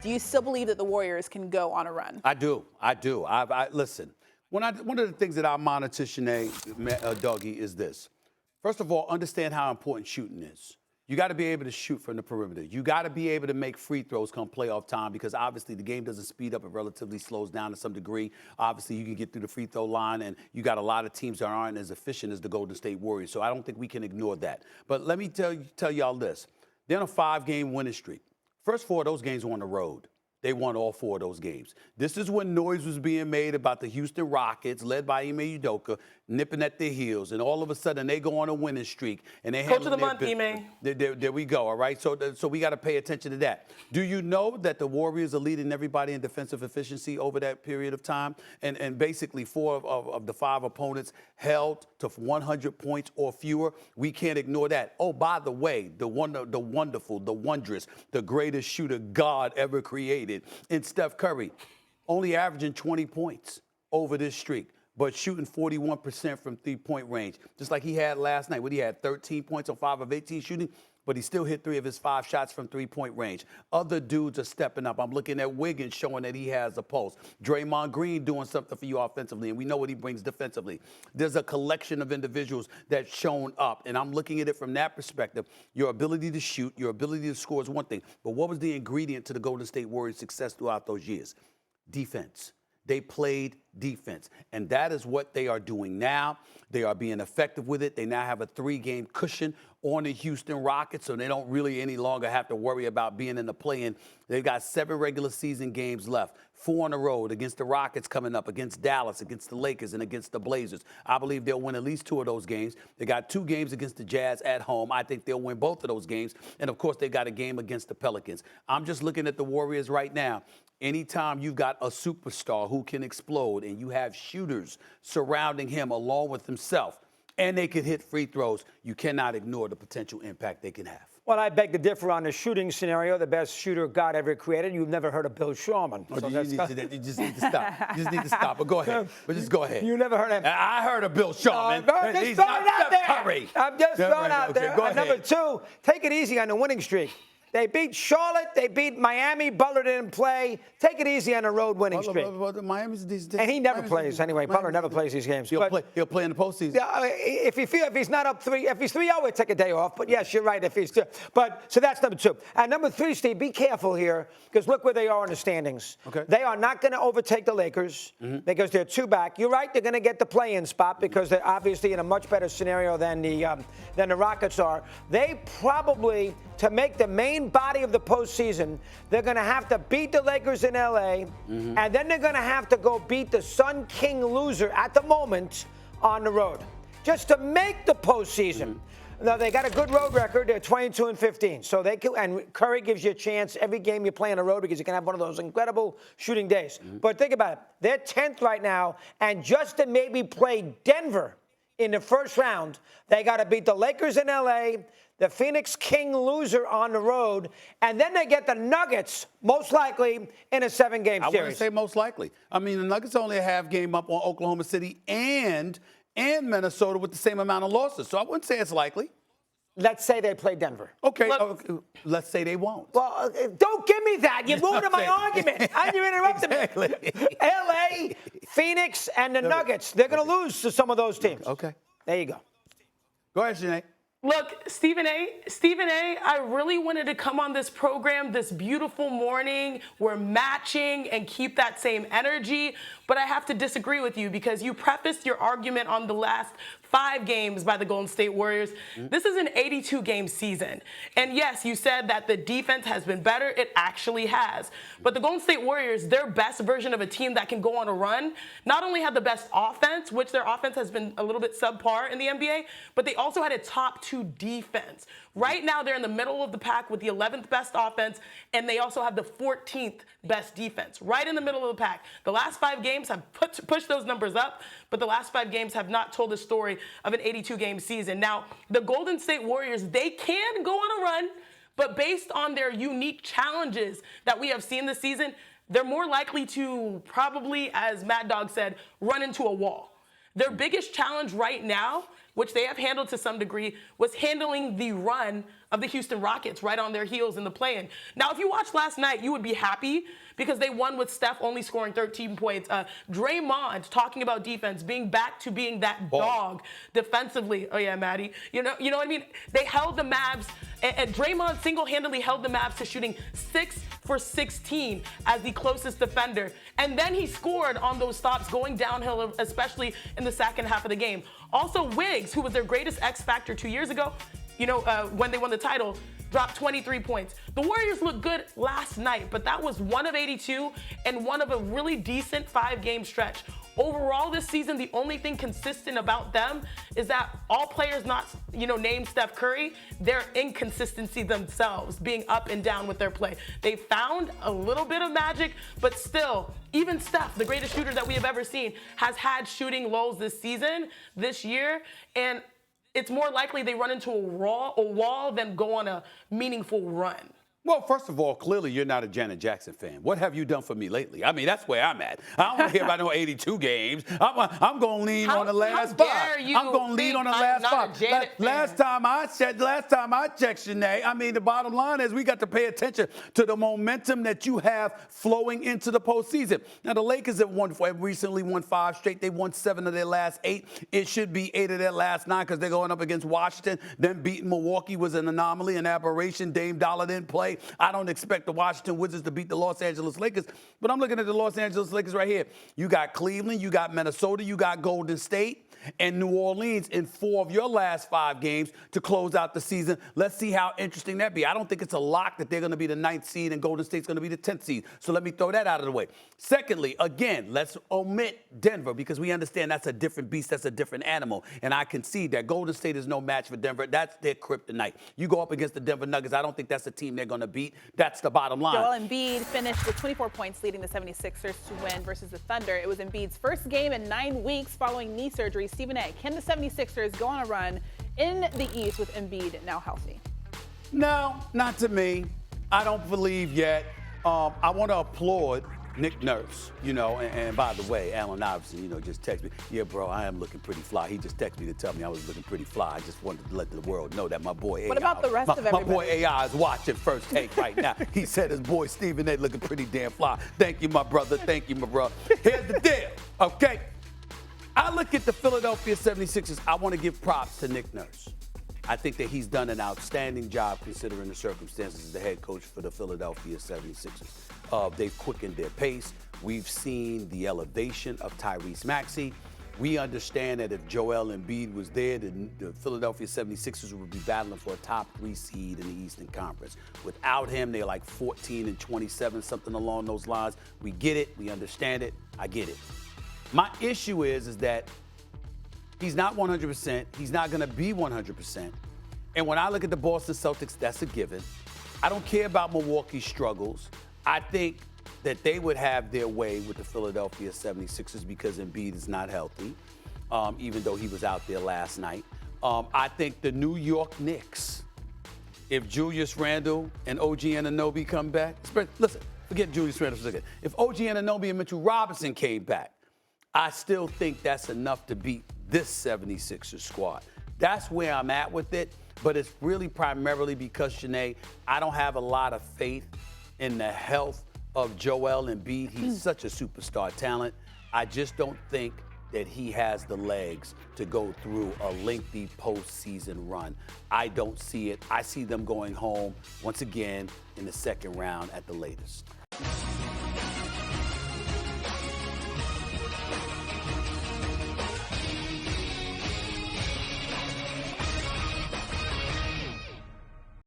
Do you still believe that the Warriors can go on a run? I do. Listen, one of the things that I monitor, Shanae, Dougie, is this. First of all, understand how important shooting is. You got to be able to shoot from the perimeter. You got to be able to make free throws come playoff time because obviously the game doesn't speed up. It relatively slows down to some degree. Obviously, you can get through the free throw line, and you got a lot of teams that aren't as efficient as the Golden State Warriors. So I don't think we can ignore that. But let me tell y'all this. They're on a 5-game winning streak. First 4 of those games were on the road. They won all 4 of those games. This is when noise was being made about the Houston Rockets, led by Ime Udoka, nipping at their heels. And all of a sudden, they go on a winning streak. And they Coach of the month, Ime. There we go, all right? So we got to pay attention to that. Do you know that the Warriors are leading everybody in defensive efficiency over that period of time? And basically 4 of the 5 opponents held to 100 points or fewer. We can't ignore that. Oh, by the way, the wonderful, the wondrous, the greatest shooter God ever created in Steph Curry, only averaging 20 points over this streak, but shooting 41% from three-point range, just like he had last night. He had 13 points on 5 of 18 shooting, but he still hit 3 of his 5 shots from three-point range. Other dudes are stepping up. I'm looking at Wiggins showing that he has a pulse. Draymond Green doing something for you offensively, and we know what he brings defensively. There's a collection of individuals that's shown up, and I'm looking at it from that perspective. Your ability to shoot, your ability to score is one thing, but what was the ingredient to the Golden State Warriors' success throughout those years? Defense. They played defense, and that is what they are doing now. They are being effective with it. They now have a 3-game cushion on the Houston Rockets, so they don't really any longer have to worry about being in the play-in. They've got 7 regular season games left, 4 on the road against the Rockets coming up, against Dallas, against the Lakers, and against the Blazers. I believe they'll win at least 2 of those games. They got 2 games against the Jazz at home. I think they'll win both of those games. And, of course, they got a game against the Pelicans. I'm just looking at the Warriors right now. Anytime you've got a superstar who can explode and you have shooters surrounding him along with himself, and they can hit free throws, you cannot ignore the potential impact they can have. Well, I beg to differ on the shooting scenario. The best shooter God ever created. You've never heard of Bill Sharman. Oh, you just need to stop. You just need to stop. But go ahead. But just go ahead. You never heard of him. I heard of Bill Sharman. I'm just throwing it out there. I'm just throwing out there. Go ahead. Number 2, take it easy on the winning streak. They beat Charlotte. They beat Miami. Butler didn't play. Take it easy on the road winning streak. Miami's decent. And he never plays anyway. Butler never plays these games. He'll play in the postseason. If he's not up 3, if he's 3-0, he'd take a day off. But yes, you're right. If he's 2, so that's number 2. And number 3, Steve, be careful here because look where they are in the standings. Okay. They are not going to overtake the Lakers because they're 2 back. You're right. They're going to get the play-in spot because they're obviously in a much better scenario than the Rockets are. They probably, to make the main body of the postseason, they're going to have to beat the Lakers in L.A., and then they're going to have to go beat the Sun King loser at the moment on the road just to make the postseason. Now, they got a good road record. They're 22-15. So they can, and Curry gives you a chance every game you play on the road because you can have one of those incredible shooting days. But think about it. They're 10th right now, and just to maybe play Denver in the first round, they got to beat the Lakers in L.A., the Phoenix King loser on the road, and then they get the Nuggets, most likely, in a 7-game series. I wouldn't say most likely. I mean, the Nuggets only a half game up on Oklahoma City and Minnesota with the same amount of losses. So I wouldn't say it's likely. Let's say they play Denver. Okay, let's say they won't. Well, don't give me that. You're ruining my argument. You interrupted me. L.A., Phoenix, and the Nuggets, they're going to lose to some of those teams. Okay. There you go. Go ahead, Sinead. Look, Stephen A., I really wanted to come on this program this beautiful morning. We're matching and keep that same energy, but I have to disagree with you because you prefaced your argument on the last 5 games by the Golden State Warriors. This is an 82-game season. And yes, you said that the defense has been better. It actually has. But the Golden State Warriors, their best version of a team that can go on a run, not only had the best offense, which their offense has been a little bit subpar in the NBA, but they also had a top 2 defense. Right now, they're in the middle of the pack with the 11th best offense, and they also have the 14th best defense, right in the middle of the pack. The last 5 games have pushed those numbers up, but the last 5 games have not told the story of an 82-game season. Now, the Golden State Warriors, they can go on a run, but based on their unique challenges that we have seen this season, they're more likely to probably, as Mad Dog said, run into a wall. Their biggest challenge right now which they have handled to some degree, was handling the run of the Houston Rockets right on their heels in the play-in. Now, if you watched last night, you would be happy because they won with Steph only scoring 13 points. Draymond talking about defense, being back to being that dog defensively. Oh yeah, Maddie. You know what I mean? They held the Mavs, and Draymond single-handedly held the Mavs to shooting 6 for 16 as the closest defender. And then he scored on those stops going downhill, especially in the second half of the game. Also, Wiggs, who was their greatest X factor 2 years ago, when they won the title, dropped 23 points. The Warriors looked good last night, but that was 1 of 82 and one of a really decent 5-game stretch. Overall this season, the only thing consistent about them is that all players not, named Steph Curry, their inconsistency themselves, being up and down with their play. They found a little bit of magic, but still, even Steph, the greatest shooter that we have ever seen, has had shooting lulls this year, and it's more likely they run into a wall than go on a meaningful run. Well, first of all, clearly you're not a Janet Jackson fan. What have you done for me lately? I mean, that's where I'm at. I don't want to hear about no 82 games. I'm going to lean on the last 5. I'm going to lean on the last 5. Last time I checked, Sinead, I mean, the bottom line is we got to pay attention to the momentum that you have flowing into the postseason. Now, the Lakers have recently won 5 straight. They won 7 of their last 8. It should be 8 of their last 9 because they're going up against Washington. Them beating Milwaukee was an anomaly, an aberration. Dame Dollar didn't play. I don't expect the Washington Wizards to beat the Los Angeles Lakers, but I'm looking at the Los Angeles Lakers right here. You got Cleveland, you got Minnesota, you got Golden State, and New Orleans in 4 of your last 5 games to close out the season. Let's see how interesting that be. I don't think it's a lock that they're going to be the 9th seed and Golden State's going to be the 10th seed. So let me throw that out of the way. Secondly, again, let's omit Denver because we understand that's a different beast, that's a different animal. And I concede that Golden State is no match for Denver. That's their kryptonite. You go up against the Denver Nuggets, I don't think that's a team they're going to beat. That's the bottom line. Joel Embiid finished with 24 points, leading the 76ers to win versus the Thunder. It was Embiid's first game in 9 weeks following knee surgery. Stephen A., can the 76ers go on a run in the East with Embiid now healthy? No, not to me. I don't believe yet. I want to applaud Nick Nurse, and by the way, Allen Iverson, just texted me, yeah, bro, I am looking pretty fly. He just texted me to tell me I was looking pretty fly. I just wanted to let the world know that my boy AI. What about the rest of everybody? My boy AI is watching First Take right now. He said his boy Stephen A. looking pretty damn fly. Thank you, my brother. Thank you, my brother. Here's the deal, okay? I look at the Philadelphia 76ers. I want to give props to Nick Nurse. I think that he's done an outstanding job considering the circumstances as the head coach for the Philadelphia 76ers. They've quickened their pace. We've seen the elevation of Tyrese Maxey. We understand that if Joel Embiid was there, the Philadelphia 76ers would be battling for a top 3 seed in the Eastern Conference. Without him, they're like 14-27, something along those lines. We get it. We understand it. I get it. My issue is that he's not 100%. He's not going to be 100%. And when I look at the Boston Celtics, that's a given. I don't care about Milwaukee's struggles. I think that they would have their way with the Philadelphia 76ers because Embiid is not healthy, even though he was out there last night. I think the New York Knicks, if Julius Randle and OG Anunoby come back, listen, forget Julius Randle for a second. If OG Anunoby and Mitchell Robinson came back, I still think that's enough to beat this 76ers squad. That's where I'm at with it, but it's really primarily because, Sinead, I don't have a lot of faith in the health of Joel Embiid. He's such a superstar talent. I just don't think that he has the legs to go through a lengthy postseason run. I don't see it. I see them going home once again in the second round at the latest.